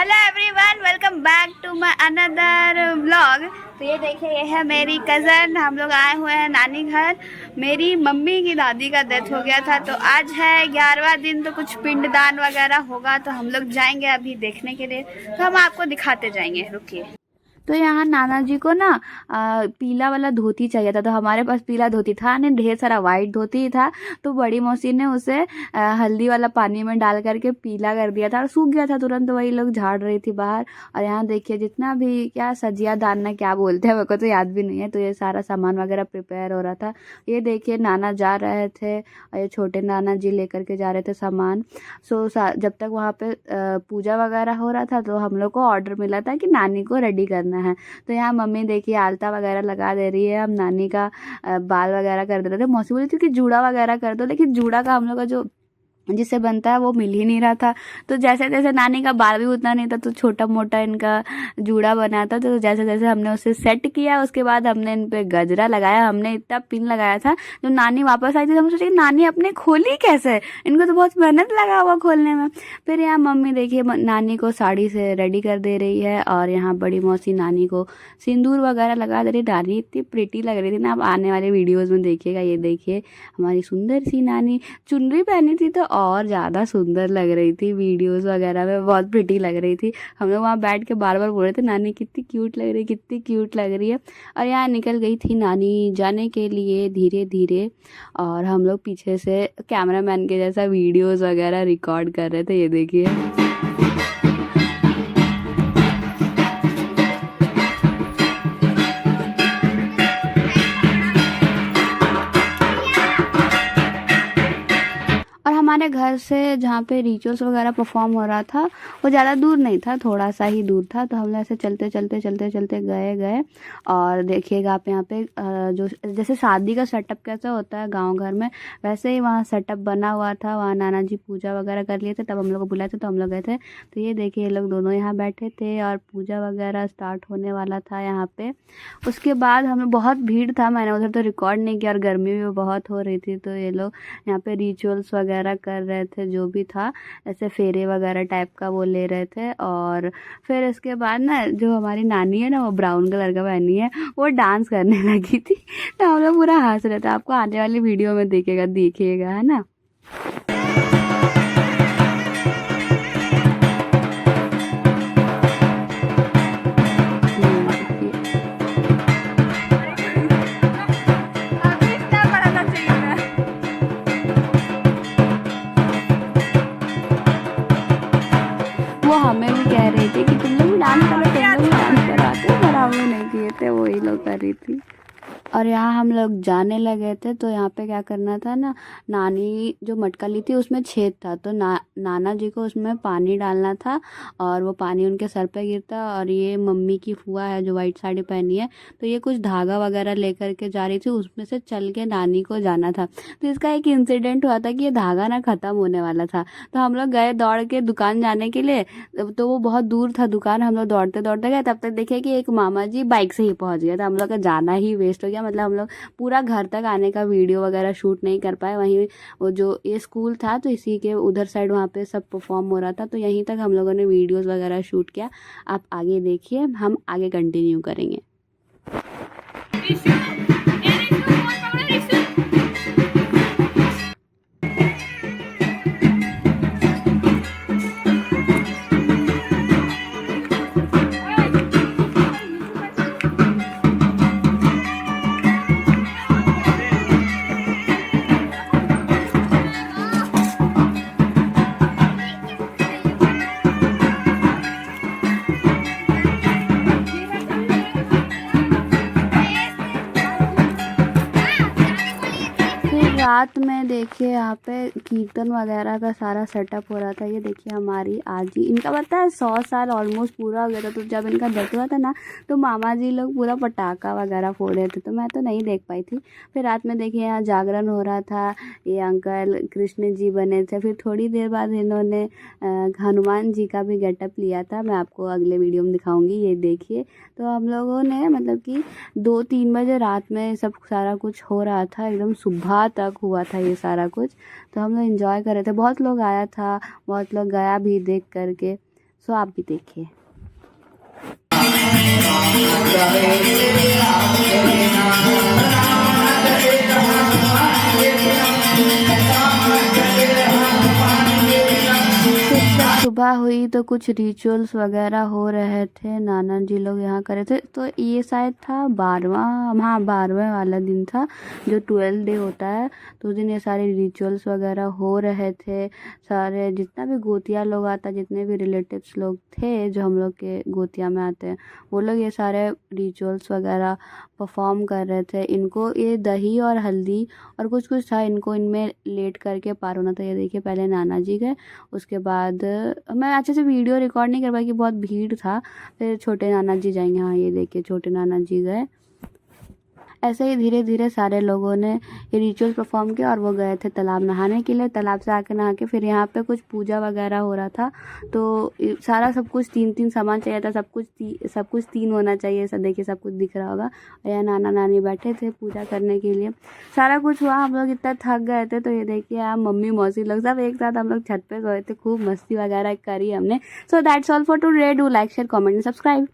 Hello everyone, welcome back to my another vlog. तो ये देखिए, ये है मेरी कज़न। हम लोग आए हुए हैं नानी घर। मेरी मम्मी की दादी का डेथ हो गया था, तो आज है 11वां दिन, तो कुछ पिंडदान वगैरह होगा, तो हम लोग जाएंगे अभी देखने के लिए। तो हम आपको दिखाते जाएंगे, रुकिए। तो यहाँ नाना जी को ना पीला वाला धोती चाहिए था, तो हमारे पास पीला धोती था नहीं, ढेर सारा वाइट धोती ही था। तो बड़ी मौसी ने उसे हल्दी वाला पानी में डाल करके पीला कर दिया था और सूख गया था तुरंत। तो वही लोग झाड़ रही थी बाहर। और यहाँ देखिए, जितना भी क्या सजिया दान ना क्या बोलते हैं, मेरे को तो याद भी नहीं है। तो ये सारा सामान वगैरह प्रिपेयर हो रहा था। ये देखिए, नाना जा रहे थे और ये छोटे नाना जी लेकर के जा रहे थे सामान। जब तक वहाँ पे पूजा वगैरह हो रहा था, तो हम लोग को ऑर्डर मिला था कि नानी को रेडी करना है। तो यहाँ मम्मी देखिए आलता वगैरह लगा दे रही है। हम नानी का बाल वगैरह कर दे रहे थे। मौसी बोली थी कि जूड़ा वगैरह कर दो, लेकिन जूड़ा का हम लोग का जो जिससे बनता है वो मिल ही नहीं रहा था। तो जैसे जैसे नानी का बाल भी उतना नहीं था, तो छोटा मोटा इनका जूड़ा बना था। तो जैसे जैसे हमने उसे सेट किया, उसके बाद हमने इन पे गजरा लगाया। हमने इतना पिन लगाया था। जो नानी वापस आई थी, हम सोचे कि नानी अपने खोली कैसे, इनको तो बहुत मेहनत लगा हुआ खोलने में। फिर यहाँ मम्मी देखिए नानी को साड़ी से रेडी कर दे रही है, और यहाँ बड़ी मौसी नानी को सिंदूर वगैरह लगा दे रही। नानी इतनी प्रिटी लग रही थी ना, आप आने वाले वीडियोज़ में देखिएगा। ये देखिए हमारी सुंदर सी नानी चुनरी पहनी थी, तो और ज़्यादा सुंदर लग रही थी। वीडियोस वगैरह में बहुत प्रिटी लग रही थी। हम लोग वहाँ बैठ के बार बार बोल रहे थे, नानी कितनी क्यूट लग रही है, कितनी क्यूट लग रही है। और यहाँ निकल गई थी नानी जाने के लिए धीरे धीरे, और हम लोग पीछे से कैमरामैन के जैसा वीडियोस वगैरह रिकॉर्ड कर रहे थे। ये देखिए, और हमारे घर से जहाँ पे रिचुअल्स वगैरह परफॉर्म हो रहा था, वो ज़्यादा दूर नहीं था, थोड़ा सा ही दूर था। तो हम लोग ऐसे चलते चलते चलते चलते गए। और देखिएगा आप यहाँ पे जो जैसे शादी का सेटअप कैसा होता है गांव घर में, वैसे ही वहाँ सेटअप बना हुआ था। वहाँ नाना जी पूजा वगैरह कर लिए थे, तब हम लोग को बुलाए थे, तो हम लोग गए थे। तो ये देखिए, ये लोग दोनों यहाँ बैठे थे और पूजा वगैरह स्टार्ट होने वाला था यहाँ पे। उसके बाद हमें बहुत भीड़ था, मैंने उधर तो रिकॉर्ड नहीं किया, और गर्मी भी बहुत हो रही थी। तो ये लोग यहाँ पे रिचुअल्स वगैरह कर रहे थे, जो भी था ऐसे फेरे वगैरह टाइप का वो ले रहे थे। और फिर इसके बाद ना, जो हमारी नानी है ना, वो ब्राउन कलर का पहनी है, वो डांस करने लगी थी। तो हम लोग पूरा हंस रहे थे। आपको आने वाली वीडियो में देखिएगा, है ना। वो हमें भी कह रही थी कि तुम लोग भी डांस करो, तुम लोग भी डांस करो आते, पर हम लोग नहीं किए थे, वही लोग कर रही थी। और यहाँ हम लोग जाने लगे थे। तो यहाँ पे क्या करना था ना, नानी जो मटका ली थी उसमें छेद था, तो नाना जी को उसमें पानी डालना था, और वो पानी उनके सर पे गिरता। और ये मम्मी की फुआ है जो वाइट साड़ी पहनी है, तो ये कुछ धागा वगैरह लेकर के जा रही थी, उसमें से चल के नानी को जाना था। तो इसका एक इंसिडेंट हुआ था कि ये धागा ना ख़त्म होने वाला था। तो हम लोग गए दौड़ के दुकान जाने के लिए, तो वो बहुत दूर था दुकान। हम लोग दौड़ते दौड़ते गए, तब तक देखे कि एक मामा जी बाइक से ही पहुँच गया। तो हम लोग का जाना ही वेस्ट हो गया। मतलब हम लोग पूरा घर तक आने का वीडियो वगैरह शूट नहीं कर पाए। वहीं वो जो ये स्कूल था, तो इसी के उधर साइड वहाँ पे सब परफॉर्म हो रहा था, तो यहीं तक हम लोगों ने वीडियोस वगैरह शूट किया। आप आगे देखिए, हम आगे कंटिन्यू करेंगे। रात में देखिए यहाँ पे कीर्तन वगैरह का सारा सेटअप हो रहा था। ये देखिए हमारी आजी, इनका पता है 100 साल ऑलमोस्ट पूरा हो गया था। तो जब इनका डेथ हुआ था ना, तो मामा जी लोग पूरा पटाखा वगैरह फोड़ रहे थे, तो मैं तो नहीं देख पाई थी। फिर रात में देखिए यहाँ जागरण हो रहा था। ये अंकल कृष्ण जी बने थे। फिर थोड़ी देर बाद इन्होंने हनुमान जी का भी गेटअप लिया था, मैं आपको अगले वीडियो में दिखाऊंगी। ये देखिए, तो हम लोगों ने मतलब कि 2-3 बजे रात में सब सारा कुछ हो रहा था, एकदम सुबह तक हुआ था ये सारा कुछ। तो हम लोग एंजॉय कर रहे थे। बहुत लोग आया था, बहुत लोग गया भी देख करके। सो आप भी देखिए। सुबह हुई तो कुछ रिचुअल्स वगैरह हो रहे थे, नाना जी लोग यहाँ करे थे। तो ये शायद था 12वें वाला दिन था, जो 12th डे होता है। तो उस दिन ये सारे रिचुअल्स वगैरह हो रहे थे। सारे जितना भी गोतिया लोग आता, जितने भी रिलेटिव्स लोग थे जो हम लोग के गोतिया में आते हैं, वो लोग ये सारे रिचुअल्स वगैरह परफॉर्म कर रहे थे। इनको ये दही और हल्दी और कुछ कुछ था, इनको इनमें लेट करके पार होना था। ये देखिए, पहले नाना जी गए, उसके बाद मैं अच्छे से वीडियो रिकॉर्ड नहीं कर पाई कि बहुत भीड़ था। फिर छोटे नाना जी जाएंगे। हाँ, ये देखिए छोटे नाना जी गए। ऐसे ही धीरे धीरे सारे लोगों ने ये रिचुअल परफॉर्म किया और वो गए थे तालाब नहाने के लिए। तालाब से आके नहा के फिर यहाँ पे कुछ पूजा वगैरह हो रहा था। तो सारा सब कुछ 3-3 सामान चाहिए था, सब कुछ 3 होना चाहिए। सब देखिए, सब कुछ दिख रहा होगा। और यहाँ नाना नानी बैठे थे पूजा करने के लिए। सारा कुछ हुआ, हम लोग इतना थक गए थे। तो ये देखिए, यहाँ मम्मी मौसी लोग सब एक साथ हम लोग छत पे सोए थे, खूब मस्ती वगैरह करी हमने। So that's all for today. Do like, share, comment and subscribe.